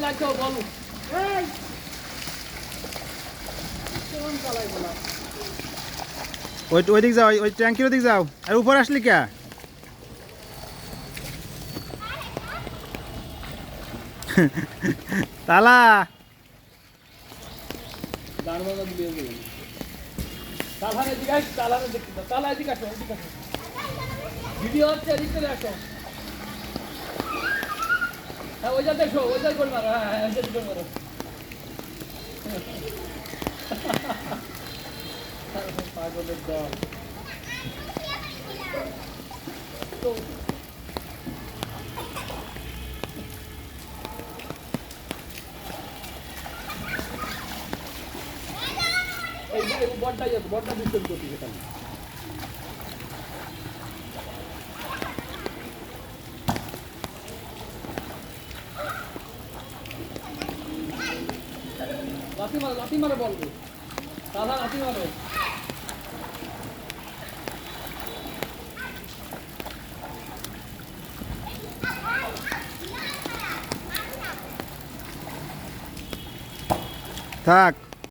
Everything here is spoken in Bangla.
লাগতো বল এই কেমন চালাই বলা ওই দিক যাও, ওই ট্যাঙ্কির ওদিক যাও। আর উপরে আসলি কে? তালা দাঁড়ানো দিয়ে দিবেন তালারে দিকে আস তালারে দেখতে তালা এদিকে আসো এদিকে আসো ভিডিও হচ্ছে এদিকে আসো হ্যাঁ ওই যা দেখো ওই যা গোল মারো হ্যাঁ ওই যা গোল মারো পাগলের দল তো এই বড়টা যাচ্ছে বড়টা ডিস্টার্ব করতে সেখানে লাথি মারো বলবো দাদা লাথি মারো থাক।